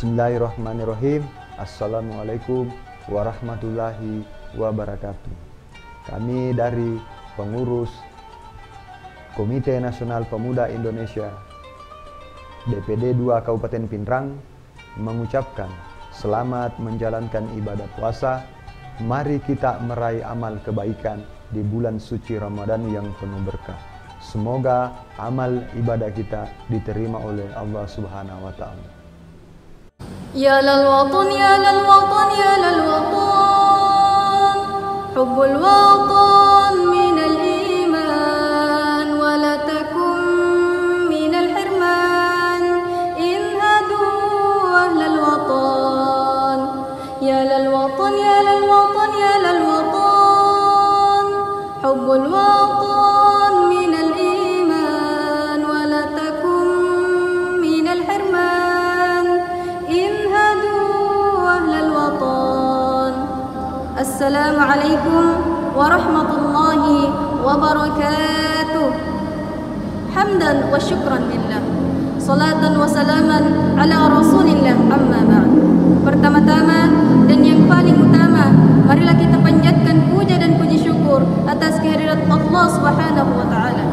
Bismillahirrahmanirrahim. Assalamualaikum warahmatullahi wabarakatuh. Kami dari pengurus Komite Nasional Pemuda Indonesia DPD 2 Kabupaten Pinrang mengucapkan selamat menjalankan ibadah puasa. Mari kita meraih amal kebaikan di bulan suci Ramadan yang penuh berkah. Semoga amal ibadah kita diterima oleh Allah Subhanahu wa taala. Ya lal watan ya lal watan ya lal watan, hubbul watan minal iman wa la takum minal hirman, inhadu ahlal watan ya lal watan ya lal watan ya lal watan, hubbul watan minal iman wa la takum minal hirman, inhadu ahlal watan. Assalamualaikum warahmatullahi wabarakatuh. Hamdan wa syukran lillah, salatan wa salaman ala rasulillah, amma ba'd. Pertama-tama dan yang paling utama, marilah kita panjatkan puja dan puji syukur atas kehadirat Allah Subhanahu wa taala.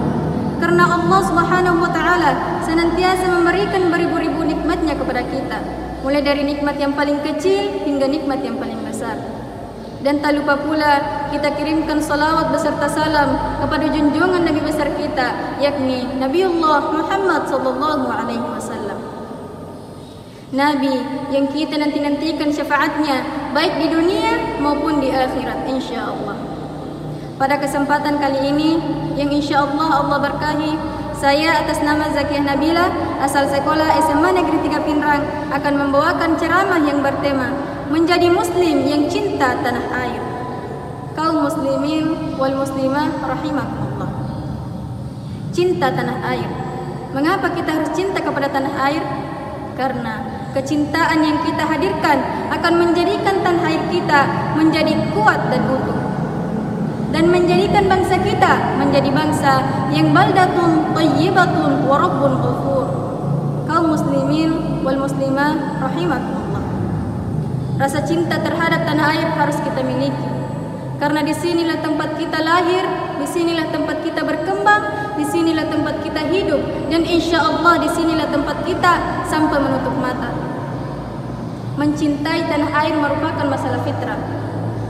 Karena Allah Subhanahu wa taala senantiasa memberikan beribu-ribu nikmatnya kepada kita, mulai dari nikmat yang paling kecil hingga nikmat yang paling besar. Dan tak lupa pula kita kirimkan salawat beserta salam kepada junjungan Nabi besar kita, yakni Nabiullah Muhammad sallallahu alaihi wasallam. Nabi yang kita nanti-nantikan syafaatnya baik di dunia maupun di akhirat insyaallah. Pada kesempatan kali ini yang insyaallah Allah berkahi, saya atas nama Zakiyah Nabila asal sekolah SMA Negeri 3 Pinrang akan membawakan ceramah yang bertema menjadi muslim yang cinta tanah air. Kaum muslimin wal muslimah rahimakumullah. Cinta tanah air. Mengapa kita harus cinta kepada tanah air? Karena kecintaan yang kita hadirkan akan menjadikan tanah air kita menjadi kuat dan utuh, dan menjadikan bangsa kita menjadi bangsa yang baldatun thayyibatun wa rabbun ghafur. Kaum muslimin wal muslimah rahimakumullah. Rasa cinta terhadap tanah air harus kita miliki, karena disinilah tempat kita lahir, disinilah tempat kita berkembang, disinilah tempat kita hidup, dan insya Allah disinilah tempat kita sampai menutup mata. Mencintai tanah air merupakan masalah fitrah,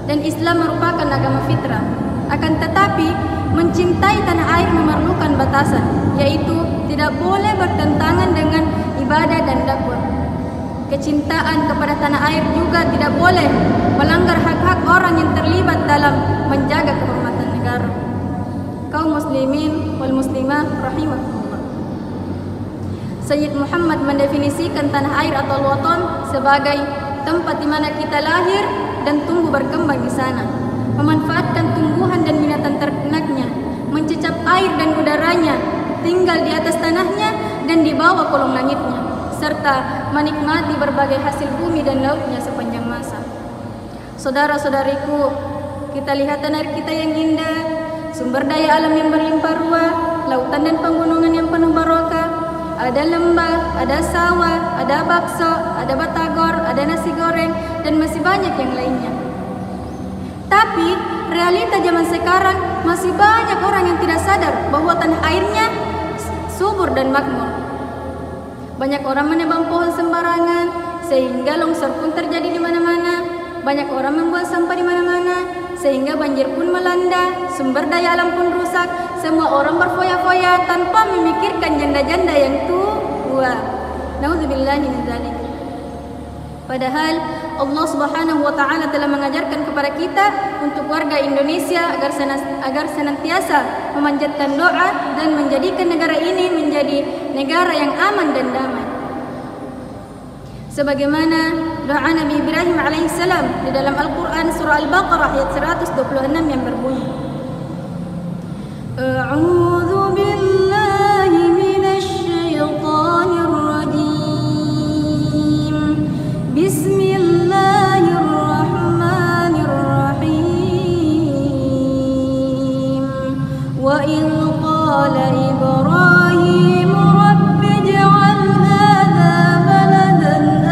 dan Islam merupakan agama fitrah. Akan tetapi mencintai tanah air memerlukan batasan, yaitu tidak boleh bertentangan dengan ibadah dan dakwah. Kecintaan kepada tanah air juga tidak boleh melanggar hak-hak orang yang terlibat dalam menjaga kehormatan negara. Kaum muslimin wal muslimah rahimahullah. Sayyid Muhammad mendefinisikan tanah air atau al-watan sebagai tempat di mana kita lahir dan tumbuh berkembang di sana, memanfaatkan tumbuhan dan binatang ternaknya, mencecap air dan udaranya, tinggal di atas tanahnya dan di bawah kolong langitnya, serta menikmati berbagai hasil bumi dan lautnya sepanjang masa. Saudara-saudariku, kita lihat tanah air kita yang indah, sumber daya alam yang berlimpah ruah, lautan dan pegunungan yang penuh barokah, ada lembah, ada sawah, ada bakso, ada batagor, ada nasi goreng, dan masih banyak yang lainnya. Tapi realita zaman sekarang masih banyak orang yang tidak sadar bahwa tanah airnya subur dan makmur. Banyak orang menebang pohon sembarangan sehingga longsor pun terjadi di mana-mana. Banyak orang membuang sampah di mana-mana sehingga banjir pun melanda, sumber daya alam pun rusak. Semua orang berfoya-foya tanpa memikirkan janda-janda yang tua. Nauzubillahi min dzalik. Padahal Allah Subhanahu wa taala telah mengajarkan kepada kita untuk warga Indonesia agar senantiasa memanjatkan doa dan menjadikan negara ini menjadi negara yang aman dan damai. Sebagaimana doa Nabi Ibrahim alaihissalam di dalam Al-Quran surah Al-Baqarah ayat 126 yang berbunyi, A'udzu billahi minasy syaithanir rajim. Bismillahirrahmanirrahim. Wa in qala Ibrahim rabbi ij'al hadza baladan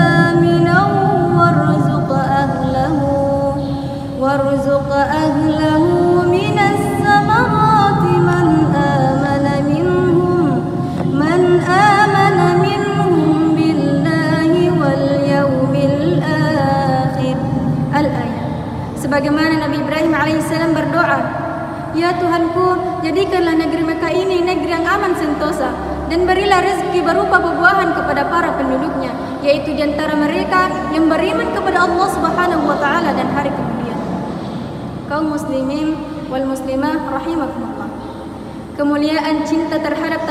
Tuhanku, jadikanlah negeri Mekah ini negeri yang aman sentosa, dan berilah rezeki berupa buah-buahan kepada para penduduknya, yaitu di antara mereka yang beriman kepada Allah Subhanahu wa taala dan hari kemudian. Kaum muslimin wal muslimah rahimakumullah. Kemuliaan cinta terhadap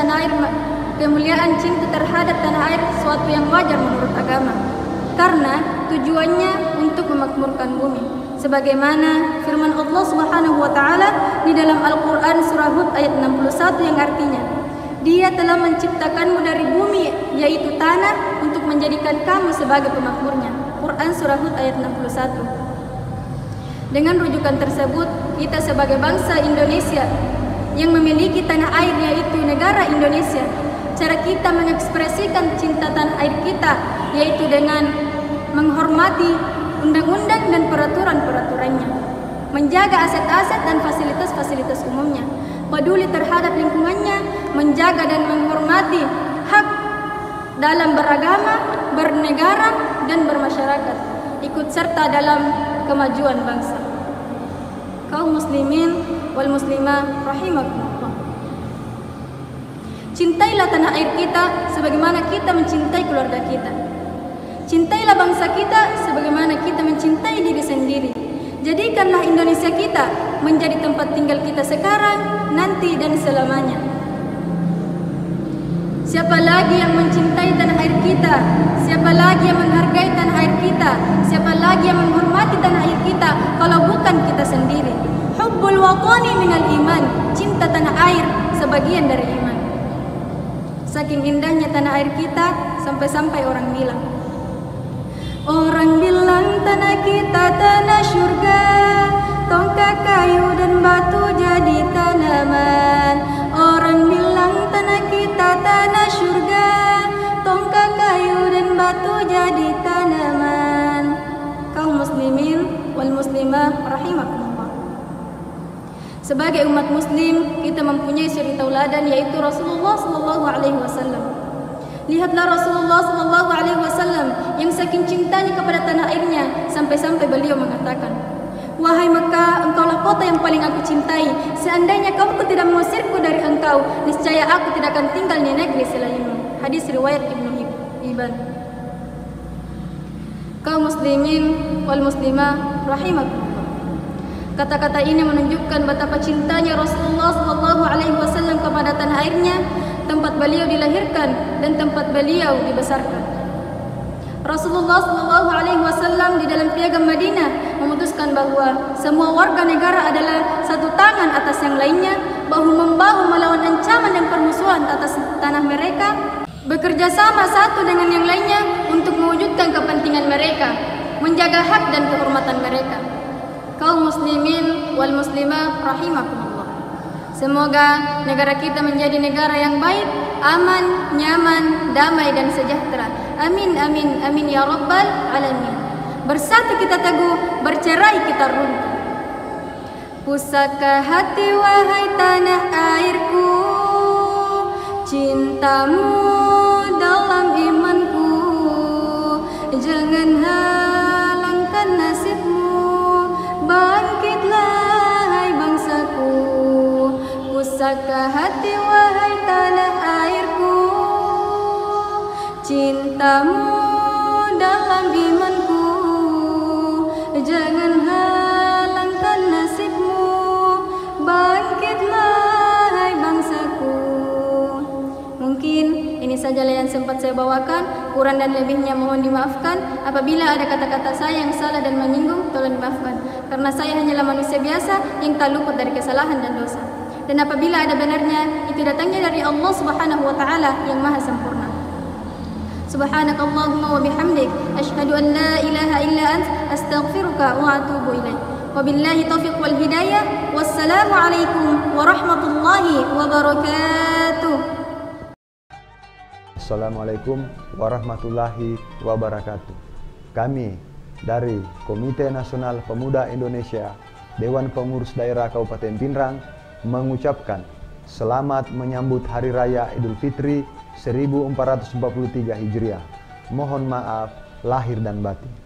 tanah air suatu yang wajar menurut agama, karena tujuannya untuk memakmurkan bumi. Sebagaimana firman Allah Subhanahu wa taala di dalam Al-Qur'an surah Hud ayat 61 yang artinya, Dia telah menciptakanmu dari bumi, yaitu tanah, untuk menjadikan kamu sebagai pemakmurnya. Quran surah Hud ayat 61. Dengan rujukan tersebut, kita sebagai bangsa Indonesia yang memiliki tanah air, yaitu negara Indonesia, cara kita mengekspresikan cinta tanah air kita yaitu dengan menghormati undang-undang dan peraturan-peraturannya, menjaga aset-aset dan fasilitas-fasilitas umumnya, peduli terhadap lingkungannya, menjaga dan menghormati hak dalam beragama, bernegara, dan bermasyarakat, ikut serta dalam kemajuan bangsa. Kaum muslimin wal muslimah rahimakumullah. Cintailah tanah air kita sebagaimana kita mencintai keluarga kita. Cintailah bangsa kita sebagaimana kita mencintai diri sendiri. Jadikanlah Indonesia kita menjadi tempat tinggal kita sekarang, nanti, dan selamanya. Siapa lagi yang mencintai tanah air kita? Siapa lagi yang menghargai tanah air kita? Siapa lagi yang menghormati tanah air kita kalau bukan kita sendiri? Hubbul watani minal iman. Cinta tanah air sebagian dari iman. Saking indahnya tanah air kita, sampai-sampai orang bilang tanah kita tanah surga, tongkat kayu dan batu jadi tanaman. Orang bilang tanah kita tanah surga, tongkat kayu dan batu jadi tanaman. Kaum muslimin wal muslimah rahimakumullah. Sebagai umat muslim, kita mempunyai suri tauladan, yaitu Rasulullah sallallahu alaihi wasallam. Lihatlah Rasulullah sallallahu alaihi wasallam yang saking cintanya kepada tanah airnya, sampai-sampai beliau mengatakan, "Wahai Mekah, engkaulah kota yang paling aku cintai. Seandainya kaumku tidak mengusirku dari engkau, niscaya aku tidak akan tinggal di negeri selainmu." Hadis riwayat Ibnu Hibban. Kaum muslimin wal muslimah rahimakumullah. Kata-kata ini menunjukkan betapa cintanya Rasulullah sallallahu alaihi wasallam kepada tanah airnya, tempat beliau dilahirkan dan tempat beliau dibesarkan. Rasulullah sallallahu alaihi wasallam di dalam piagam Madinah memutuskan bahwa semua warga negara adalah satu tangan atas yang lainnya, bahu-membahu melawan ancaman dan permusuhan atas tanah mereka, bekerja sama satu dengan yang lainnya untuk mewujudkan kepentingan mereka, menjaga hak dan kehormatan mereka. Kaum muslimin wal muslimah rahimakumullah. Semoga negara kita menjadi negara yang baik, aman, nyaman, damai, dan sejahtera. Amin, amin, amin ya rabbal alamin. Bersatu kita teguh, bercerai kita runtuh. Pusaka hati wahai tanah airku, cintamu dalam imanku. Jangan halangkan nasibmu, bangkitlah hai bangsaku. Pusaka hati wahai tanah airku, cintamu dalam imanku. Jangan halangkan nasibmu, bangkitlah hai bangsaku. Mungkin ini sajalah yang sempat saya bawakan. Kurang dan lebihnya mohon dimaafkan. Apabila ada kata-kata saya yang salah dan menyinggung, tolong dimaafkan, karena saya hanyalah manusia biasa yang tak luput dari kesalahan dan dosa. Dan apabila ada benarnya, itu datangnya dari Allah Subhanahu wa taala yang maha sempurna. Subhanakallahumma wa bihamdik, asyhadu an la ilaha illa ant, astaghfiruka wa atubu ilaik. Wabillahi taufiq wal hidayah. Wassalamu alaikum warahmatullahi wabarakatuh. Assalamualaikum warahmatullahi wabarakatuh. Kami dari Komite Nasional Pemuda Indonesia, Dewan Pengurus Daerah Kabupaten Pinrang, mengucapkan selamat menyambut Hari Raya Idul Fitri 1443 Hijriah. Mohon maaf lahir dan batin.